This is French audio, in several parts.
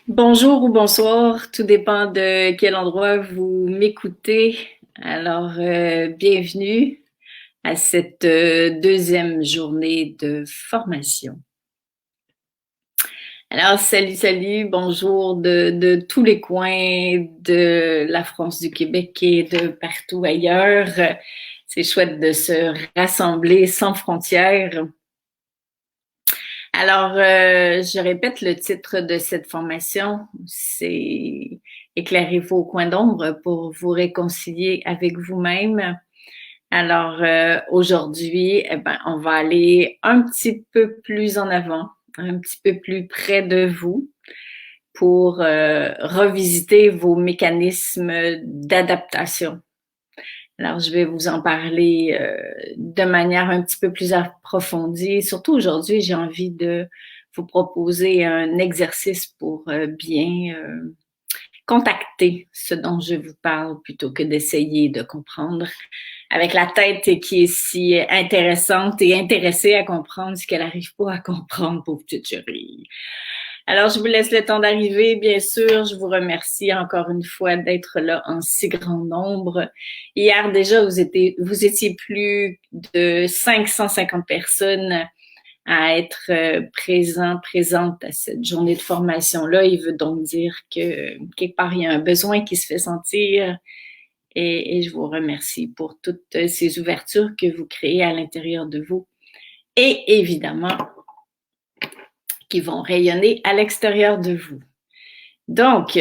Bonjour ou bonsoir, tout dépend de quel endroit vous m'écoutez. Alors, bienvenue à cette deuxième journée de formation. Alors, salut, salut, bonjour de tous les coins de la France, du Québec et de partout ailleurs. C'est chouette de se rassembler sans frontières. Alors, je répète le titre de cette formation, c'est Éclairer vos coins d'ombre pour vous réconcilier avec vous-même. Alors, aujourd'hui, eh ben, on va aller un petit peu plus en avant, un petit peu plus près de vous pour revisiter vos mécanismes d'adaptation. Alors, je vais vous en parler de manière un petit peu plus approfondie. Surtout aujourd'hui, j'ai envie de vous proposer un exercice pour bien contacter ce dont je vous parle plutôt que d'essayer de comprendre avec la tête qui est si intéressante et intéressée à comprendre ce qu'elle n'arrive pas à comprendre, pauvre petite chérie. Alors, je vous laisse le temps d'arriver, bien sûr. Je vous remercie encore une fois d'être là en si grand nombre. Hier, déjà, vous étiez plus de 550 personnes à être présentes à cette journée de formation-là. Il veut donc dire que quelque part, il y a un besoin qui se fait sentir. Et je vous remercie pour toutes ces ouvertures que vous créez à l'intérieur de vous. Et évidemment, qui vont rayonner à l'extérieur de vous. Donc,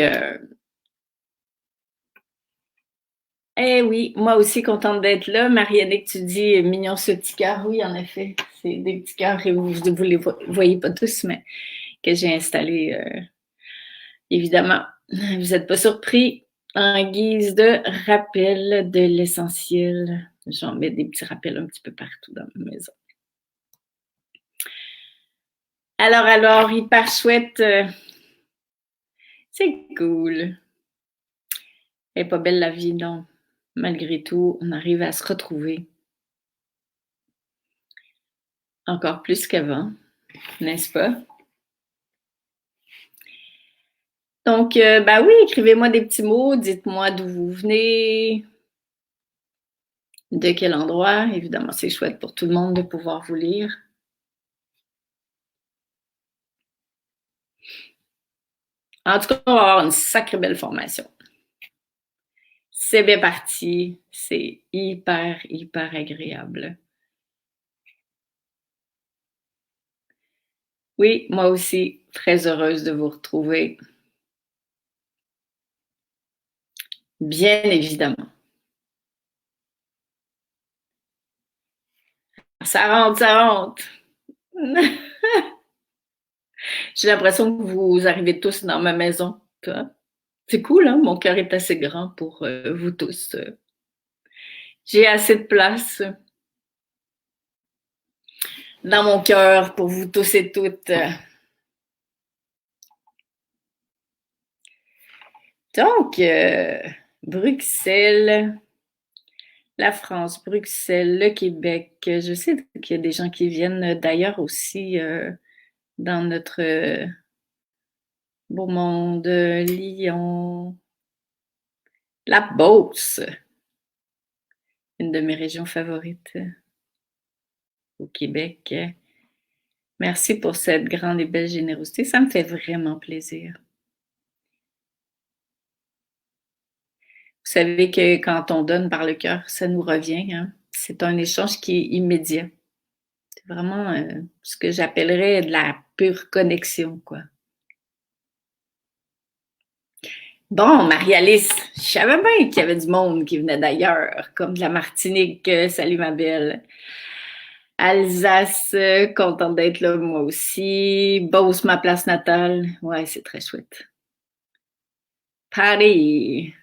oui, moi aussi contente d'être là. Marianne, tu dis mignon ce petit cœur. Oui, en effet, c'est des petits cœurs et vous les voyez pas tous, mais que j'ai installé, évidemment. Vous n'êtes pas surpris. En guise de rappel de l'essentiel, j'en mets des petits rappels un petit peu partout dans ma maison. Alors, hyper chouette. C'est cool. Elle est pas belle la vie, non. Malgré tout, on arrive à se retrouver. Encore plus qu'avant, n'est-ce pas? Donc, bah oui, écrivez-moi des petits mots, dites-moi d'où vous venez, de quel endroit. Évidemment, c'est chouette pour tout le monde de pouvoir vous lire. En tout cas, on va avoir une sacrée belle formation. C'est bien parti. C'est hyper, hyper agréable. Oui, moi aussi, très heureuse de vous retrouver. Bien évidemment. Ça rentre, ça rentre. J'ai l'impression que vous arrivez tous dans ma maison. C'est cool, hein? Mon cœur est assez grand pour vous tous. J'ai assez de place dans mon cœur pour vous tous et toutes. Donc, Bruxelles, la France, Bruxelles, le Québec. Je sais qu'il y a des gens qui viennent d'ailleurs aussi dans notre beau monde. Lyon, la Beauce, une de mes régions favorites au Québec. Merci pour cette grande et belle générosité. Ça me fait vraiment plaisir. Vous savez que quand on donne par le cœur, ça nous revient, hein. C'est un échange qui est immédiat. C'est vraiment ce que j'appellerais de la pure connexion, quoi. Bon, Marie-Alice, je savais bien qu'il y avait du monde qui venait d'ailleurs, comme de la Martinique. Salut ma belle. Alsace, contente d'être là moi aussi. Beauce, ma place natale. Ouais, c'est très chouette. Paris,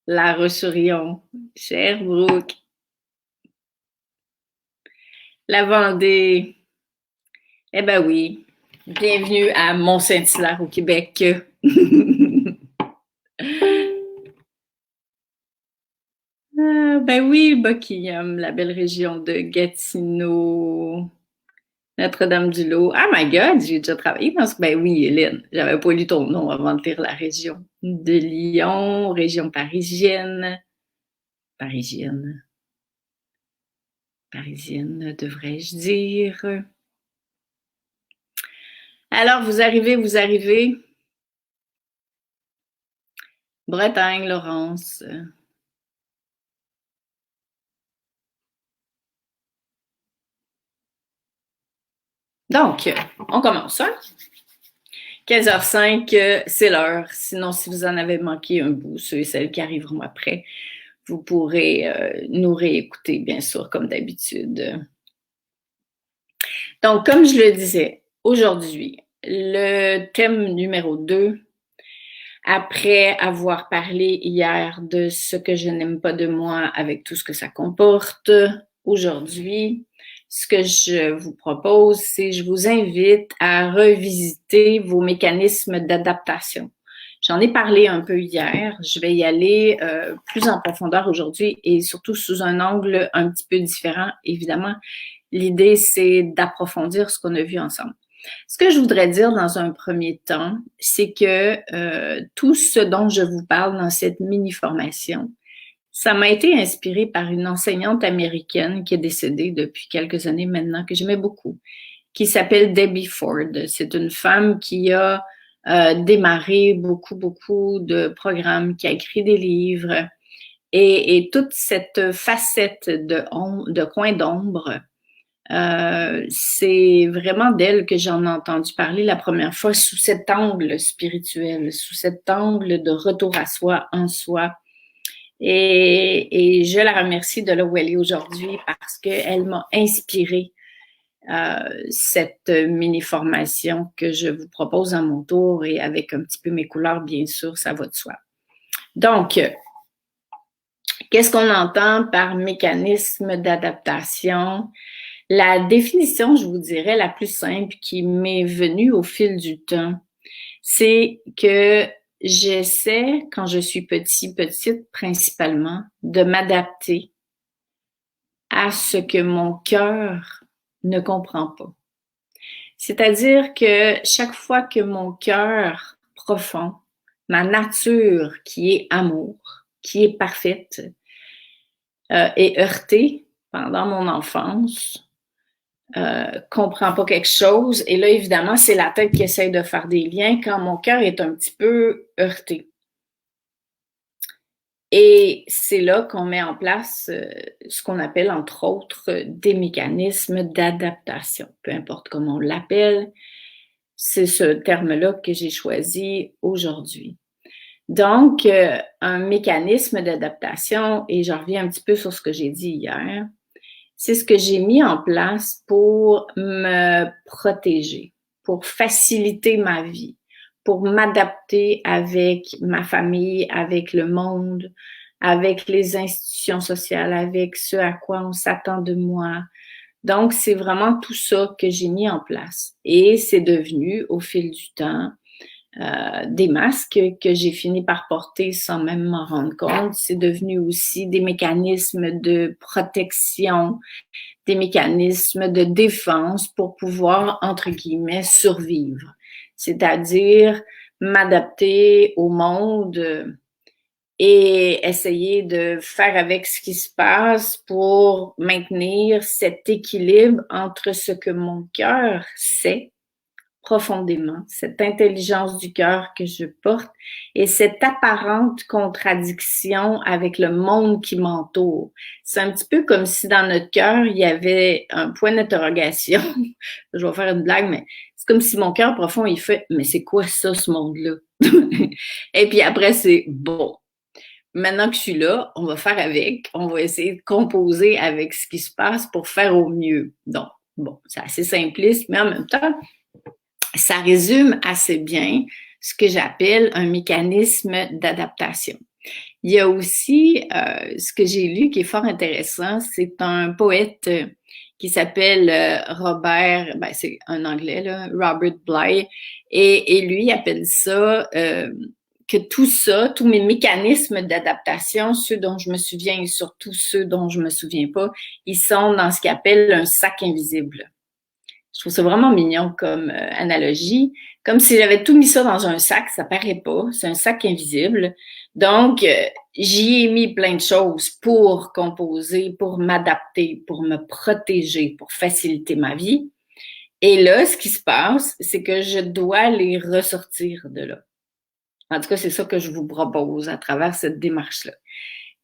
La Roche-sur-Yon, Sherbrooke, la Vendée. Eh ben oui, bienvenue à Mont-Saint-Hilaire au Québec. Ben oui, Buckingham, la belle région de Gatineau. Notre-Dame-du-Lot. Ah my God, j'ai déjà travaillé dans ce... Ben oui, Hélène, j'avais pas lu ton nom avant de lire la région. De Lyon, région parisienne. Parisienne. Parisienne, devrais-je dire. Alors, vous arrivez, vous arrivez. Bretagne, Laurence. Donc, on commence, hein? 15h05, c'est l'heure. Sinon, si vous en avez manqué un bout, ceux et celles qui arriveront après, vous pourrez nous réécouter, bien sûr, comme d'habitude. Donc, comme je le disais, aujourd'hui, le thème numéro 2, après avoir parlé hier de ce que je n'aime pas de moi avec tout ce que ça comporte, aujourd'hui, ce que je vous propose, c'est je vous invite à revisiter vos mécanismes d'adaptation. J'en ai parlé un peu hier, je vais y aller plus en profondeur aujourd'hui et surtout sous un angle un petit peu différent. Évidemment, l'idée, c'est d'approfondir ce qu'on a vu ensemble. Ce que je voudrais dire dans un premier temps, c'est que tout ce dont je vous parle dans cette mini-formation, ça m'a été inspiré par une enseignante américaine qui est décédée depuis quelques années maintenant, que j'aimais beaucoup, qui s'appelle Debbie Ford. C'est une femme qui a démarré beaucoup de programmes, qui a écrit des livres, et toute cette facette de coin d'ombre, c'est vraiment d'elle que j'en ai entendu parler la première fois sous cet angle spirituel, sous cet angle de retour à soi, en soi. Et je la remercie de là où elle est aujourd'hui parce qu'elle m'a inspiré cette mini-formation que je vous propose à mon tour et avec un petit peu mes couleurs, bien sûr, ça va de soi. Donc, qu'est-ce qu'on entend par mécanisme d'adaptation? La définition, je vous dirais, la plus simple qui m'est venue au fil du temps, c'est que j'essaie, quand je suis petite principalement, de m'adapter à ce que mon cœur ne comprend pas. C'est-à-dire que chaque fois que mon cœur profond, ma nature qui est amour, qui est parfaite, est heurtée pendant mon enfance, comprend pas quelque chose. Et là, évidemment, c'est la tête qui essaye de faire des liens quand mon cœur est un petit peu heurté. Et c'est là qu'on met en place ce qu'on appelle, entre autres, des mécanismes d'adaptation. Peu importe comment on l'appelle, c'est ce terme-là que j'ai choisi aujourd'hui. Donc, un mécanisme d'adaptation, et je reviens un petit peu sur ce que j'ai dit hier, c'est ce que j'ai mis en place pour me protéger, pour faciliter ma vie, pour m'adapter avec ma famille, avec le monde, avec les institutions sociales, avec ce à quoi on s'attend de moi. Donc, c'est vraiment tout ça que j'ai mis en place. Et c'est devenu, au fil du temps, des masques que j'ai fini par porter sans même m'en rendre compte. C'est devenu aussi des mécanismes de protection, des mécanismes de défense pour pouvoir, entre guillemets, survivre. C'est-à-dire m'adapter au monde et essayer de faire avec ce qui se passe pour maintenir cet équilibre entre ce que mon cœur sait profondément, cette intelligence du cœur que je porte et cette apparente contradiction avec le monde qui m'entoure. C'est un petit peu comme si dans notre cœur, il y avait un point d'interrogation. Je vais faire une blague, mais c'est comme si mon cœur profond, il fait « Mais c'est quoi ça, ce monde-là? » Et puis après, c'est « Bon, maintenant que je suis là, on va faire avec, on va essayer de composer avec ce qui se passe pour faire au mieux. » Donc, bon, c'est assez simpliste, mais en même temps, ça résume assez bien ce que j'appelle un mécanisme d'adaptation. Il y a aussi ce que j'ai lu qui est fort intéressant, c'est un poète qui s'appelle Robert, ben c'est un anglais, là, Robert Bly, et lui appelle ça que tout ça, tous mes mécanismes d'adaptation, ceux dont je me souviens et surtout ceux dont je me souviens pas, ils sont dans ce qu'il appelle un sac invisible. Je trouve ça vraiment mignon comme analogie. Comme si j'avais tout mis ça dans un sac, ça paraît pas. C'est un sac invisible. Donc, j'y ai mis plein de choses pour composer, pour m'adapter, pour me protéger, pour faciliter ma vie. Et là, ce qui se passe, c'est que je dois les ressortir de là. En tout cas, c'est ça que je vous propose à travers cette démarche-là.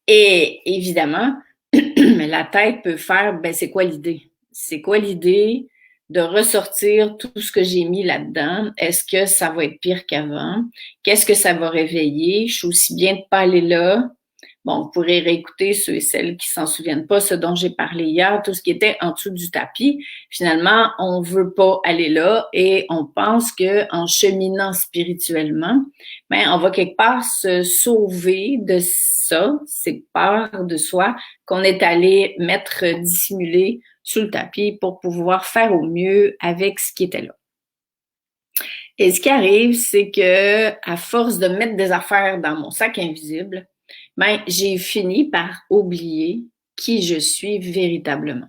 Et évidemment, la tête peut faire, ben, c'est quoi l'idée? C'est quoi l'idée de ressortir tout ce que j'ai mis là-dedans? Est-ce que ça va être pire qu'avant? Qu'est-ce que ça va réveiller? Je suis aussi bien de pas aller là. Bon, vous pourrez réécouter ceux et celles qui s'en souviennent pas, ce dont j'ai parlé hier, tout ce qui était en dessous du tapis. Finalement, on veut pas aller là et on pense que en cheminant spirituellement, ben, on va quelque part se sauver de ça, ces peurs de soi qu'on est allé mettre dissimulées sous le tapis pour pouvoir faire au mieux avec ce qui était là. Et ce qui arrive, c'est que à force de mettre des affaires dans mon sac invisible, ben, j'ai fini par oublier qui je suis véritablement.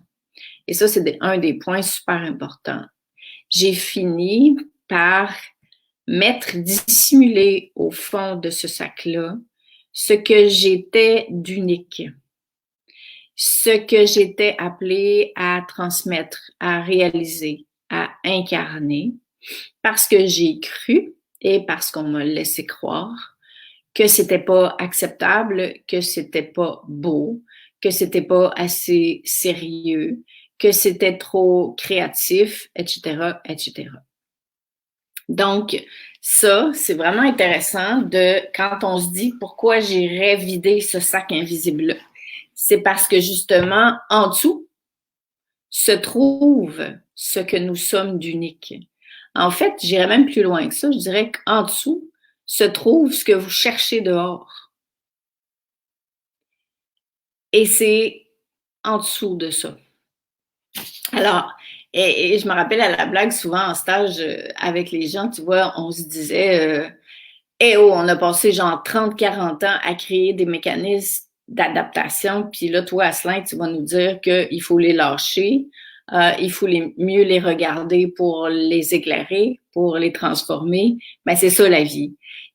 Et ça, c'est un des points super importants. J'ai fini par mettre dissimulé au fond de ce sac-là ce que j'étais d'unique, ce que j'étais appelée à transmettre, à réaliser, à incarner, parce que j'ai cru et parce qu'on m'a laissé croire que c'était pas acceptable, que c'était pas beau, que c'était pas assez sérieux, que c'était trop créatif, etc., etc. Donc, ça, c'est vraiment intéressant de quand on se dit pourquoi j'irais vider ce sac invisible-là. C'est parce que justement, en dessous se trouve ce que nous sommes d'unique. En fait, j'irais même plus loin que ça. Je dirais qu'en dessous se trouve ce que vous cherchez dehors. Et c'est en dessous de ça. Alors, et je me rappelle à la blague, souvent en stage avec les gens, tu vois, on se disait, eh oh, on a passé genre 30-40 ans à créer des mécanismes d'adaptation, puis là, toi, Asselin, tu vas nous dire qu'il faut les lâcher, il faut mieux les regarder pour les éclairer, pour les transformer. Ben, c'est ça la vie.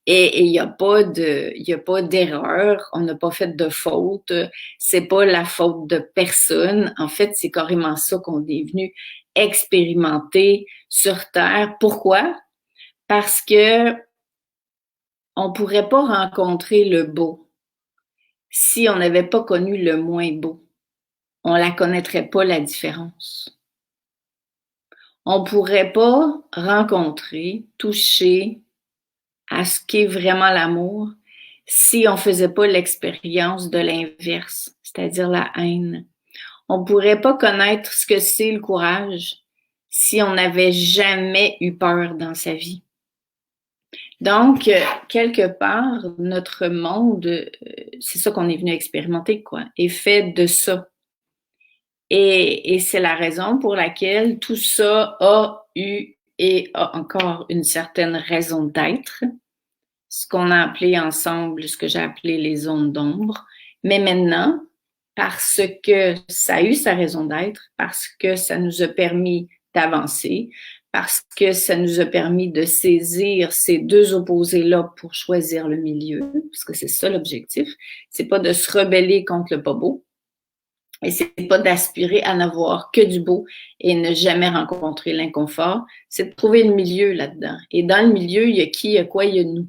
Et il n'y a pas d'erreur, on n'a pas fait de faute, c'est pas la faute de personne. En fait, c'est carrément ça qu'on est venu expérimenter sur Terre. Pourquoi? Parce que on pourrait pas rencontrer le beau si on n'avait pas connu le moins beau. On la connaîtrait pas, la différence. On pourrait pas rencontrer, toucher à ce qu'est vraiment l'amour si on faisait pas l'expérience de l'inverse, c'est-à-dire la haine. On pourrait pas connaître ce que c'est le courage si on n'avait jamais eu peur dans sa vie. Donc, quelque part, notre monde, c'est ça qu'on est venu expérimenter, quoi, est fait de ça. Et c'est la raison pour laquelle tout ça a eu et a encore une certaine raison d'être, ce qu'on a appelé ensemble, ce que j'ai appelé les zones d'ombre. Mais maintenant, parce que ça a eu sa raison d'être, parce que ça nous a permis d'avancer, parce que ça nous a permis de saisir ces deux opposés-là pour choisir le milieu, parce que c'est ça l'objectif. C'est pas de se rebeller contre le pas beau, et c'est pas d'aspirer à n'avoir que du beau et ne jamais rencontrer l'inconfort, c'est de trouver le milieu là-dedans. Et dans le milieu, il y a qui, il y a quoi, il y a nous.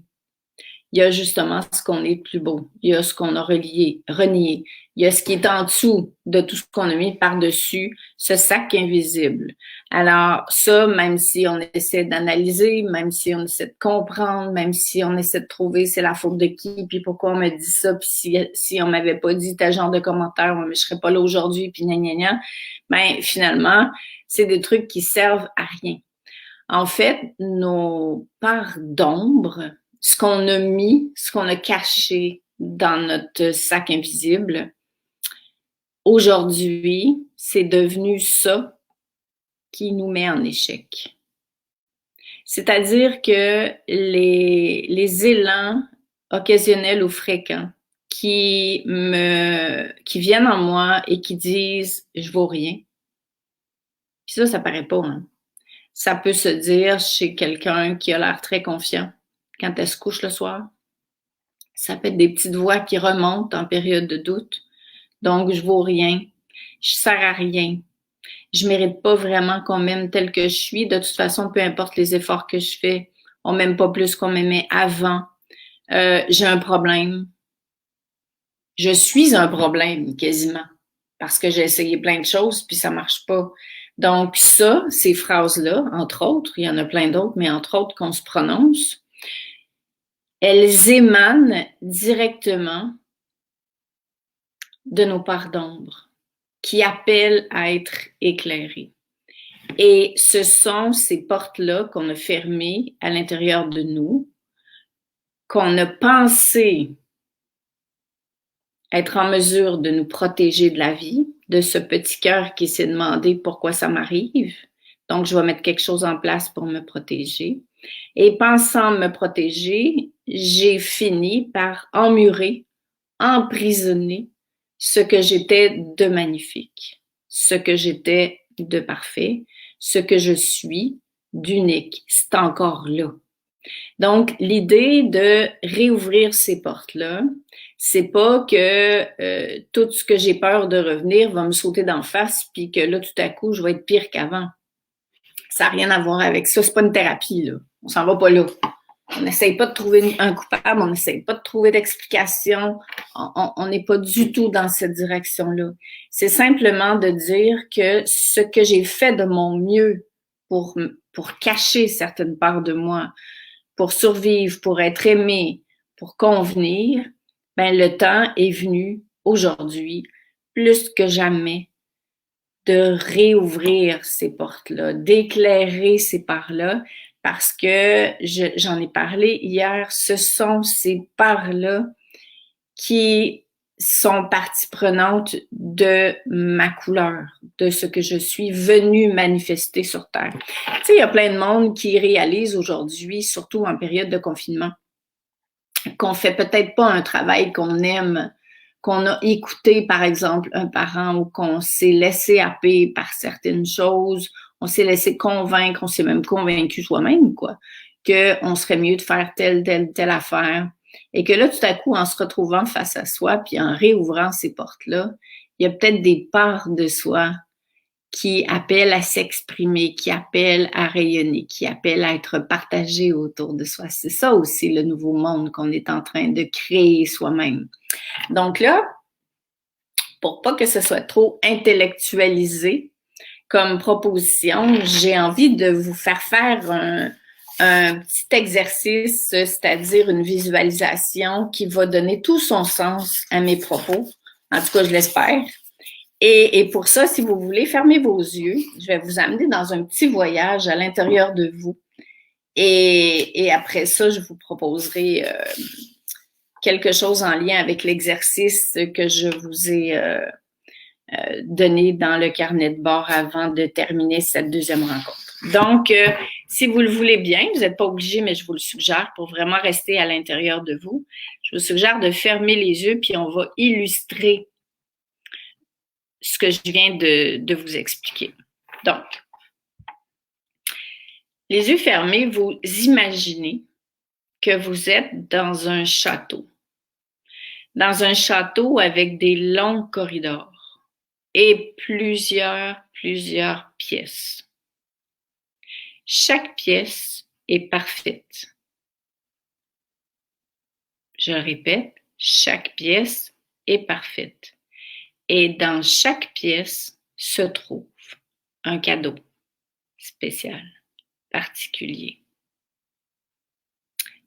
Il y a justement ce qu'on est de plus beau. Il y a ce qu'on a renié. Il y a ce qui est en dessous de tout ce qu'on a mis par-dessus, ce sac invisible. Alors ça, même si on essaie d'analyser, même si on essaie de comprendre, même si on essaie de trouver c'est la faute de qui, puis pourquoi on me dit ça, puis si on m'avait pas dit tel genre de commentaire, moi, je serais pas là aujourd'hui, puis gna gna gna, ben finalement, c'est des trucs qui servent à rien. En fait, nos parts d'ombre, ce qu'on a mis, ce qu'on a caché dans notre sac invisible, aujourd'hui, c'est devenu ça qui nous met en échec. C'est-à-dire que les élans occasionnels ou fréquents qui viennent en moi et qui disent « je vaux rien », puis ça paraît pas, hein. Ça peut se dire chez quelqu'un qui a l'air très confiant quand elle se couche le soir. Ça peut être des petites voix qui remontent en période de doute. Donc, je vaux rien. Je sers à rien. Je mérite pas vraiment qu'on m'aime tel que je suis. De toute façon, peu importe les efforts que je fais, on m'aime pas plus qu'on m'aimait avant. J'ai un problème. Je suis un problème, quasiment. Parce que j'ai essayé plein de choses, puis ça marche pas. Donc, ça, ces phrases-là, entre autres, il y en a plein d'autres, mais entre autres qu'on se prononce, elles émanent directement de nos parts d'ombre, qui appellent à être éclairées. Et ce sont ces portes-là qu'on a fermées à l'intérieur de nous, qu'on a pensé être en mesure de nous protéger de la vie, de ce petit cœur qui s'est demandé pourquoi ça m'arrive. Donc, je vais mettre quelque chose en place pour me protéger. Et pensant me protéger, j'ai fini par emmurer, emprisonner ce que j'étais de magnifique, ce que j'étais de parfait, ce que je suis d'unique. C'est encore là. Donc, l'idée de réouvrir ces portes-là, c'est pas que tout ce que j'ai peur de revenir va me sauter d'en face, puis que là, tout à coup, je vais être pire qu'avant. Ça n'a rien à voir avec ça. C'est pas une thérapie, là. On s'en va pas là. On n'essaye pas de trouver un coupable, on n'essaye pas de trouver d'explication. On n'est pas du tout dans cette direction-là. C'est simplement de dire que ce que j'ai fait de mon mieux pour cacher certaines parts de moi, pour survivre, pour être aimé, pour convenir, ben le temps est venu aujourd'hui, plus que jamais, de réouvrir ces portes-là, d'éclairer ces parts-là, parce que j'en ai parlé hier, ce sont ces parts-là qui sont partie prenante de ma couleur, de ce que je suis venue manifester sur Terre. Tu sais, il y a plein de monde qui réalise aujourd'hui, surtout en période de confinement, qu'on fait peut-être pas un travail qu'on aime, qu'on a écouté, par exemple, un parent ou qu'on s'est laissé happer par certaines choses, on s'est laissé convaincre, on s'est même convaincu soi-même, quoi, qu'on serait mieux de faire telle affaire. Et que là, tout à coup, en se retrouvant face à soi, puis en réouvrant ces portes-là, il y a peut-être des parts de soi qui appellent à s'exprimer, qui appellent à rayonner, qui appellent à être partagées autour de soi. C'est ça aussi le nouveau monde qu'on est en train de créer soi-même. Donc là, pour pas que ce soit trop intellectualisé comme proposition, j'ai envie de vous faire faire un petit exercice, c'est-à-dire une visualisation qui va donner tout son sens à mes propos. En tout cas, je l'espère. Et pour ça, si vous voulez, fermez vos yeux. Je vais vous amener dans un petit voyage à l'intérieur de vous. Et après ça, je vous proposerai quelque chose en lien avec l'exercice que je vous ai donné dans le carnet de bord avant de terminer cette deuxième rencontre. Donc, si vous le voulez bien, vous n'êtes pas obligé, mais je vous le suggère pour vraiment rester à l'intérieur de vous. Je vous suggère de fermer les yeux, puis on va illustrer ce que je viens de vous expliquer. Donc, les yeux fermés, vous imaginez que vous êtes dans un château. Dans un château avec des longs corridors et plusieurs pièces. Chaque pièce est parfaite. Je répète, chaque pièce est parfaite. Et dans chaque pièce se trouve un cadeau spécial, particulier.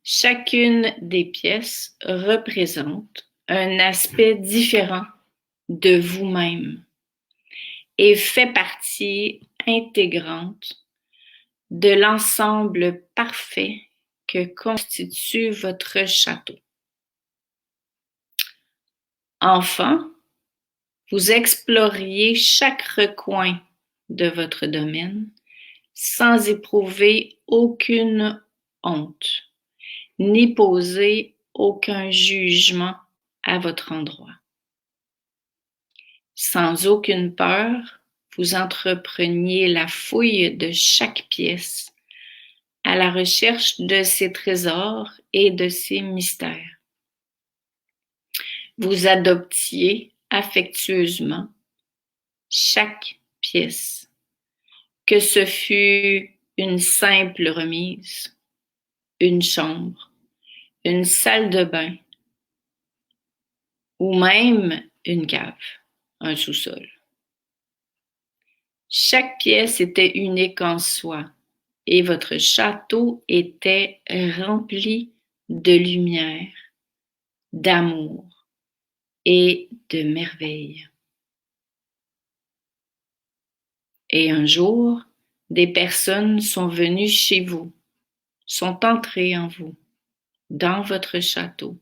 Chacune des pièces représente un aspect différent de vous-même et fait partie intégrante de l'ensemble parfait que constitue votre château. Enfant, vous exploriez chaque recoin de votre domaine sans éprouver aucune honte, ni poser aucun jugement à votre endroit. Sans aucune peur, vous entrepreniez la fouille de chaque pièce à la recherche de ses trésors et de ses mystères. Vous adoptiez affectueusement chaque pièce, que ce fût une simple remise, une chambre, une salle de bain ou même une cave, un sous-sol. Chaque pièce était unique en soi et votre château était rempli de lumière, d'amour et de merveille. Et un jour, des personnes sont venues chez vous, sont entrées en vous, dans votre château,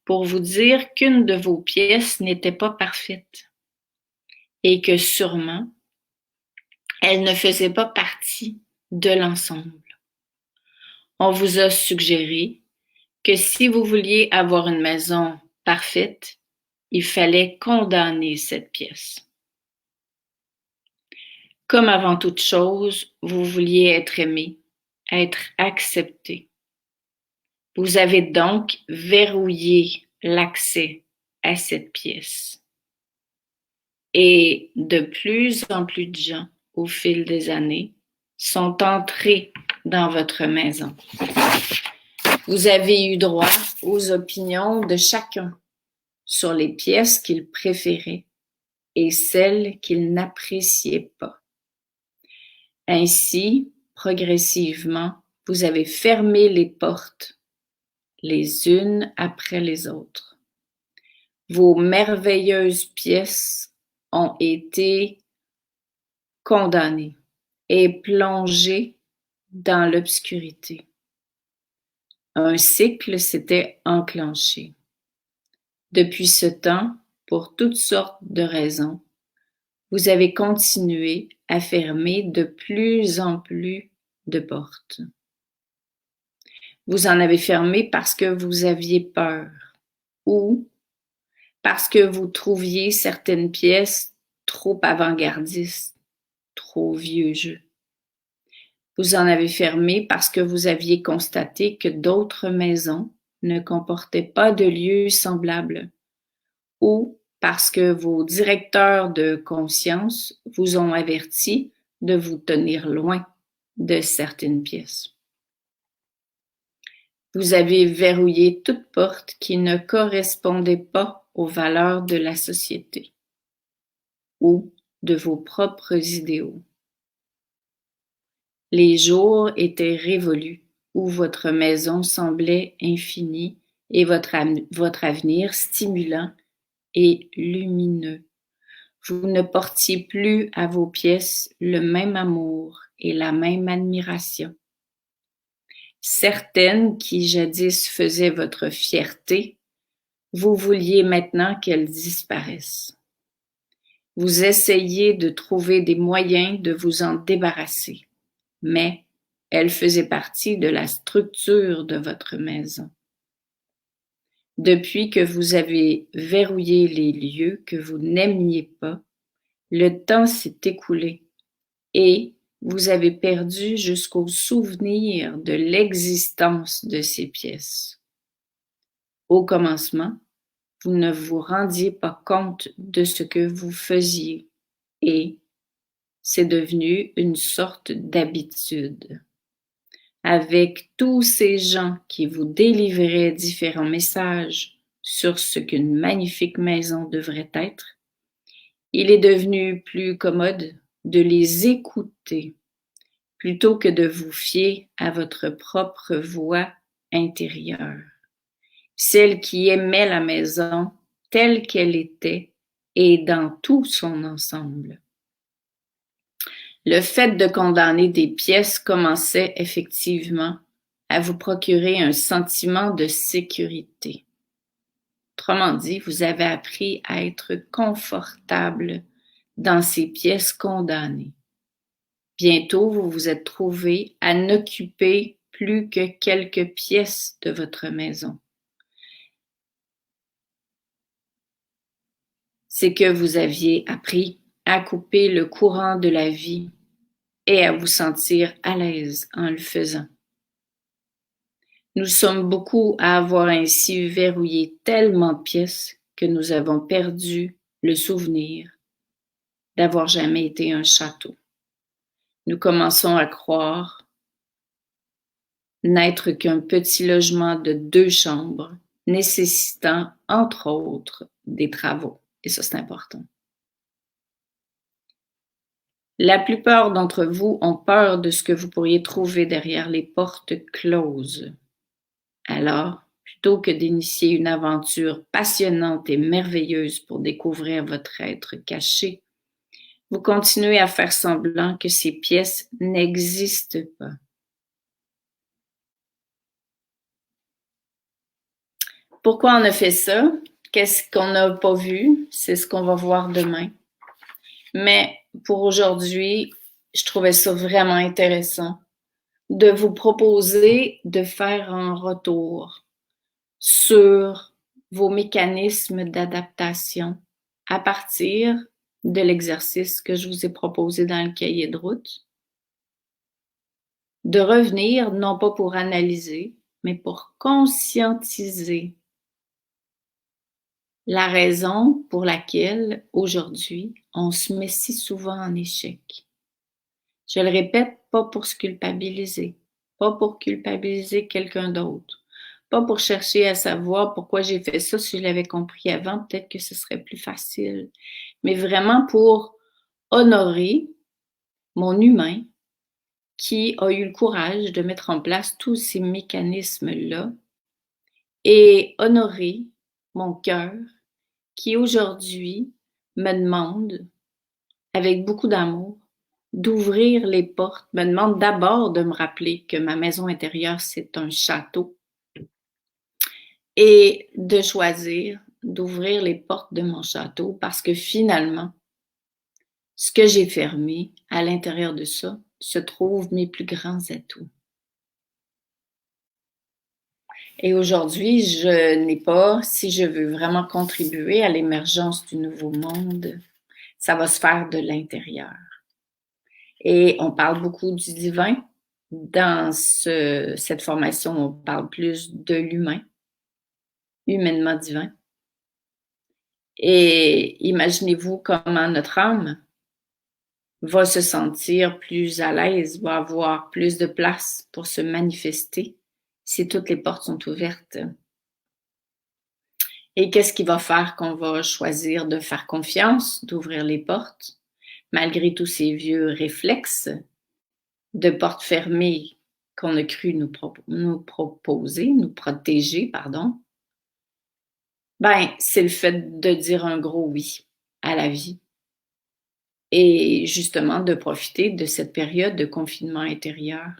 pour vous dire qu'une de vos pièces n'était pas parfaite et que sûrement elle ne faisait pas partie de l'ensemble. On vous a suggéré que si vous vouliez avoir une maison parfaite, il fallait condamner cette pièce. Comme avant toute chose, vous vouliez être aimé, être accepté. Vous avez donc verrouillé l'accès à cette pièce. Et de plus en plus de gens, au fil des années, sont entrés dans votre maison. Vous avez eu droit aux opinions de chacun sur les pièces qu'il préférait et celles qu'il n'appréciait pas. Ainsi, progressivement, vous avez fermé les portes les unes après les autres. Vos merveilleuses pièces ont été condamnées et plongées dans l'obscurité. Un cycle s'était enclenché. Depuis ce temps, pour toutes sortes de raisons, vous avez continué à fermer de plus en plus de portes. Vous en avez fermé parce que vous aviez peur ou parce que vous trouviez certaines pièces trop avant-gardistes, trop vieux jeu. Vous en avez fermé parce que vous aviez constaté que d'autres maisons ne comportaient pas de lieux semblables ou parce que vos directeurs de conscience vous ont averti de vous tenir loin de certaines pièces. Vous avez verrouillé toute porte qui ne correspondait pas aux valeurs de la société ou de vos propres idéaux. Les jours étaient révolus où votre maison semblait infinie et votre avenir stimulant et lumineux. Vous ne portiez plus à vos pièces le même amour et la même admiration. Certaines qui jadis faisaient votre fierté, vous vouliez maintenant qu'elles disparaissent. Vous essayez de trouver des moyens de vous en débarrasser, mais elles faisaient partie de la structure de votre maison. Depuis que vous avez verrouillé les lieux que vous n'aimiez pas, le temps s'est écoulé et vous avez perdu jusqu'au souvenir de l'existence de ces pièces. Au commencement, vous ne vous rendiez pas compte de ce que vous faisiez et c'est devenu une sorte d'habitude. Avec tous ces gens qui vous délivraient différents messages sur ce qu'une magnifique maison devrait être, il est devenu plus commode de les écouter plutôt que de vous fier à votre propre voix intérieure, celle qui aimait la maison telle qu'elle était et dans tout son ensemble. Le fait de condamner des pièces commençait effectivement à vous procurer un sentiment de sécurité. Autrement dit, vous avez appris à être confortable dans ces pièces condamnées. Bientôt, vous vous êtes trouvé à n'occuper plus que quelques pièces de votre maison. C'est que vous aviez appris à couper le courant de la vie et à vous sentir à l'aise en le faisant. Nous sommes beaucoup à avoir ainsi verrouillé tellement de pièces que nous avons perdu le souvenir d'avoir jamais été un château. Nous commençons à croire n'être qu'un petit logement de 2 chambres, nécessitant, entre autres, des travaux. Et ça, c'est important. La plupart d'entre vous ont peur de ce que vous pourriez trouver derrière les portes closes. Alors, plutôt que d'initier une aventure passionnante et merveilleuse pour découvrir votre être caché, vous continuez à faire semblant que ces pièces n'existent pas. Pourquoi on a fait ça? Qu'est-ce qu'on n'a pas vu? C'est ce qu'on va voir demain. Mais pour aujourd'hui, je trouvais ça vraiment intéressant de vous proposer de faire un retour sur vos mécanismes d'adaptation à partir de l'exercice que je vous ai proposé dans le cahier de route. De revenir, non pas pour analyser, mais pour conscientiser la raison pour laquelle aujourd'hui on se met si souvent en échec. Je le répète, pas pour se culpabiliser, pas pour culpabiliser quelqu'un d'autre, pas pour chercher à savoir pourquoi j'ai fait ça, si je l'avais compris avant, peut-être que ce serait plus facile, mais vraiment pour honorer mon humain qui a eu le courage de mettre en place tous ces mécanismes-là et honorer mon cœur qui aujourd'hui me demande, avec beaucoup d'amour, d'ouvrir les portes, me demande d'abord de me rappeler que ma maison intérieure, c'est un château et de choisir d'ouvrir les portes de mon château parce que finalement, ce que j'ai fermé, à l'intérieur de ça, se trouvent mes plus grands atouts. Et aujourd'hui, je n'ai pas, si je veux vraiment contribuer à l'émergence du nouveau monde, ça va se faire de l'intérieur. Et on parle beaucoup du divin. Dans cette formation, on parle plus de l'humain, humainement divin. Et imaginez-vous comment notre âme va se sentir plus à l'aise, va avoir plus de place pour se manifester si toutes les portes sont ouvertes. Et qu'est-ce qui va faire qu'on va choisir de faire confiance, d'ouvrir les portes, malgré tous ces vieux réflexes de portes fermées qu'on a cru nous protéger, pardon. Ben, c'est le fait de dire un gros oui à la vie et justement de profiter de cette période de confinement intérieur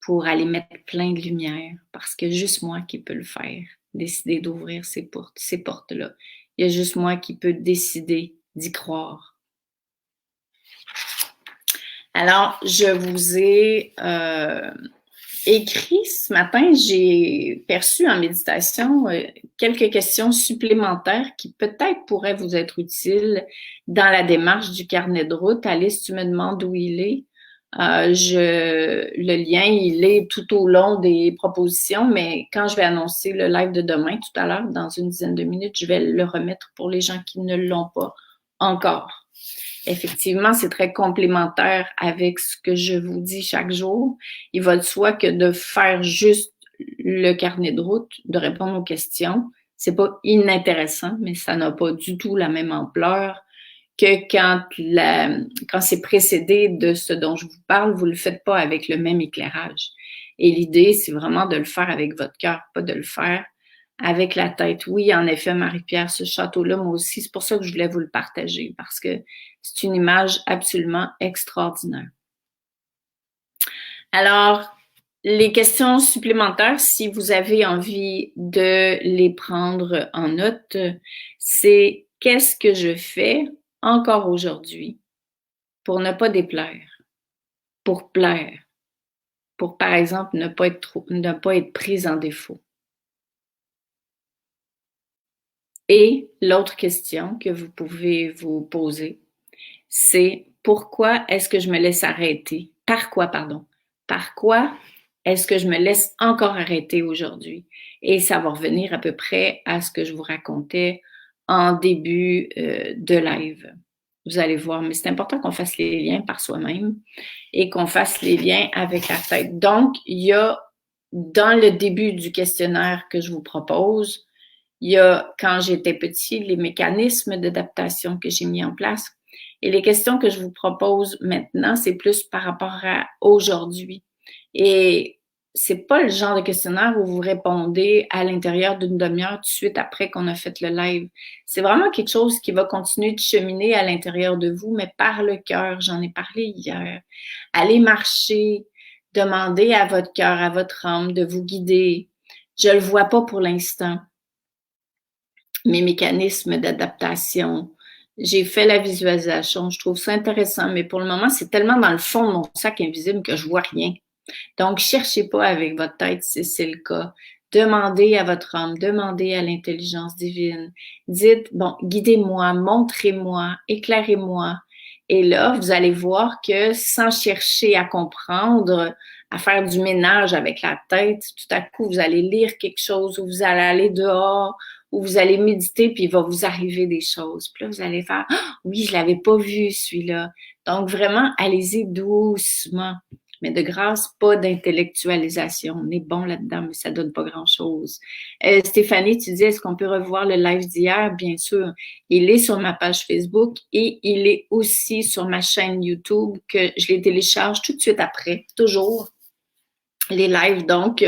pour aller mettre plein de lumière parce que juste moi qui peux le faire, décider d'ouvrir ces portes-là. Il y a juste moi qui peux décider d'y croire. Alors, je vous ai écrit ce matin, j'ai perçu en méditation quelques questions supplémentaires qui peut-être pourraient vous être utiles dans la démarche du carnet de route. Alice, tu me demandes où il est. Le lien, il est tout au long des propositions, mais quand je vais annoncer le live de demain, tout à l'heure, dans une dizaine de minutes, je vais le remettre pour les gens qui ne l'ont pas encore. Effectivement, c'est très complémentaire avec ce que je vous dis chaque jour. Il va de soi que de faire juste le carnet de route, de répondre aux questions, c'est pas inintéressant, mais ça n'a pas du tout la même ampleur que quand c'est précédé de ce dont je vous parle, vous le faites pas avec le même éclairage. Et l'idée, c'est vraiment de le faire avec votre cœur, pas de le faire avec la tête. Oui, en effet, Marie-Pierre, ce château-là, moi aussi, c'est pour ça que je voulais vous le partager, parce que c'est une image absolument extraordinaire. Alors, les questions supplémentaires, si vous avez envie de les prendre en note, c'est qu'est-ce que je fais encore aujourd'hui pour ne pas déplaire, pour plaire, pour, par exemple, ne pas être prise en défaut. Et l'autre question que vous pouvez vous poser, c'est pourquoi est-ce que je me laisse arrêter? Par quoi, pardon? Par quoi est-ce que je me laisse encore arrêter aujourd'hui? Et ça va revenir à peu près à ce que je vous racontais en début de live. Vous allez voir, mais c'est important qu'on fasse les liens par soi-même et qu'on fasse les liens avec la tête. Donc, il y a dans le début du questionnaire que je vous propose, il y a, quand j'étais petit, les mécanismes d'adaptation que j'ai mis en place. Et les questions que je vous propose maintenant, c'est plus par rapport à aujourd'hui. Et c'est pas le genre de questionnaire où vous répondez à l'intérieur d'une demi-heure tout de suite après qu'on a fait le live. C'est vraiment quelque chose qui va continuer de cheminer à l'intérieur de vous, mais par le cœur. J'en ai parlé hier. Allez marcher, demandez à votre cœur, à votre âme de vous guider. Je le vois pas pour l'instant. Mes mécanismes d'adaptation. J'ai fait la visualisation. Je trouve ça intéressant, mais pour le moment, c'est tellement dans le fond de mon sac invisible que je vois rien. Donc, cherchez pas avec votre tête si c'est le cas. Demandez à votre âme, demandez à l'intelligence divine. Dites, bon, guidez-moi, montrez-moi, éclairez-moi. Et là, vous allez voir que sans chercher à comprendre, à faire du ménage avec la tête, tout à coup, vous allez lire quelque chose ou vous allez aller dehors ou vous allez méditer puis il va vous arriver des choses. Puis là, vous allez faire, ah, oui, je l'avais pas vu celui-là. Donc, vraiment, allez-y doucement. Mais de grâce, pas d'intellectualisation. On est bon là-dedans, mais ça donne pas grand-chose. Stéphanie, tu dis, est-ce qu'on peut revoir le live d'hier? Bien sûr. Il est sur ma page Facebook et il est aussi sur ma chaîne YouTube que je les télécharge tout de suite après, toujours les lives. Donc,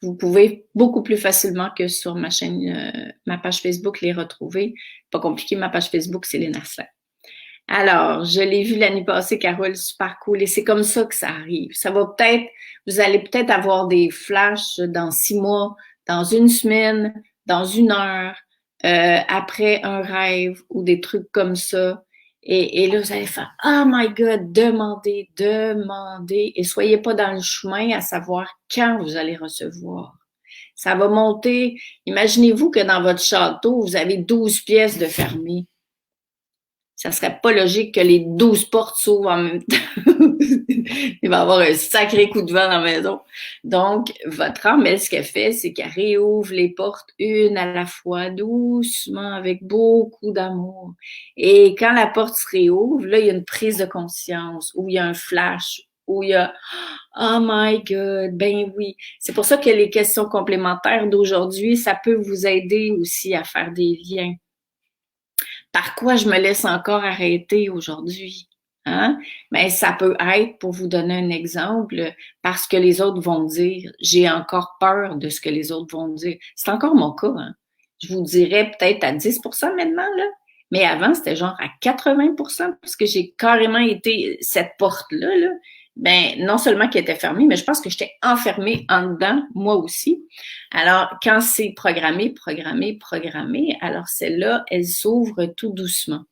vous pouvez beaucoup plus facilement que sur ma chaîne, ma page Facebook, les retrouver. Pas compliqué, ma page Facebook, c'est Léna Slain. Alors, je l'ai vu l'année passée, Carole, super cool. Et c'est comme ça que ça arrive. Ça va peut-être, vous allez peut-être avoir des flashs dans 6 mois, dans une semaine, dans une heure, après un rêve ou des trucs comme ça. Et là, vous allez faire, oh my God, demandez, demandez. Et soyez pas dans le chemin à savoir quand vous allez recevoir. Ça va monter. Imaginez-vous que dans votre château, vous avez 12 pièces de fermées. Ça serait pas logique que les 12 portes s'ouvrent en même temps. Il va y avoir un sacré coup de vent dans la maison. Donc, votre âme, elle, ce qu'elle fait, c'est qu'elle réouvre les portes une à la fois, doucement, avec beaucoup d'amour. Et quand la porte se réouvre, là, il y a une prise de conscience, ou il y a un flash, où il y a Oh my God, ben oui. C'est pour ça que les questions complémentaires d'aujourd'hui, ça peut vous aider aussi à faire des liens. Par quoi je me laisse encore arrêter aujourd'hui? Hein? Mais ça peut être, pour vous donner un exemple, parce que les autres vont dire, j'ai encore peur de ce que les autres vont dire. C'est encore mon cas. Hein? Je vous dirais peut-être à 10% maintenant, là. Mais avant, c'était genre à 80% parce que j'ai carrément été cette porte-là, là. Ben, non seulement qu'elle était fermée, mais je pense que j'étais enfermée en dedans, moi aussi. Alors, quand c'est programmé, programmé, programmé, alors celle-là, elle s'ouvre tout doucement.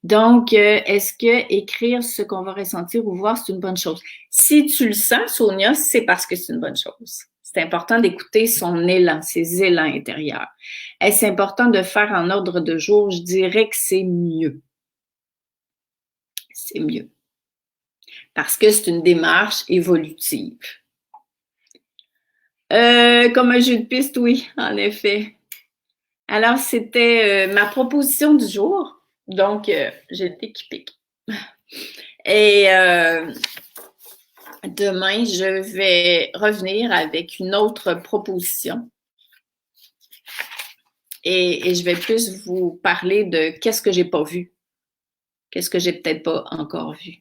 Donc, est-ce que écrire ce qu'on va ressentir ou voir, c'est une bonne chose? Si tu le sens, Sonia, c'est parce que c'est une bonne chose. C'est important d'écouter son élan, ses élans intérieurs. Est-ce important de faire en ordre de jour? Je dirais que c'est mieux. C'est mieux. Parce que c'est une démarche évolutive. Comme un jeu de piste, oui, en effet. Alors, c'était ma proposition du jour. Donc, j'ai le qui pique. Et demain, je vais revenir avec une autre proposition. Et je vais plus vous parler de qu'est-ce que j'ai pas vu. Qu'est-ce que j'ai peut-être pas encore vu.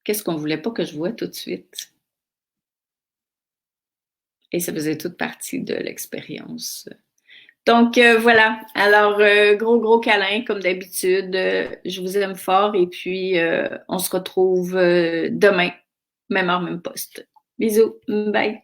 Qu'est-ce qu'on voulait pas que je voie tout de suite. Et ça faisait toute partie de l'expérience. Donc, voilà. Alors, gros câlin, comme d'habitude. Je vous aime fort et puis on se retrouve demain. Même heure, même poste. Bisous. Bye.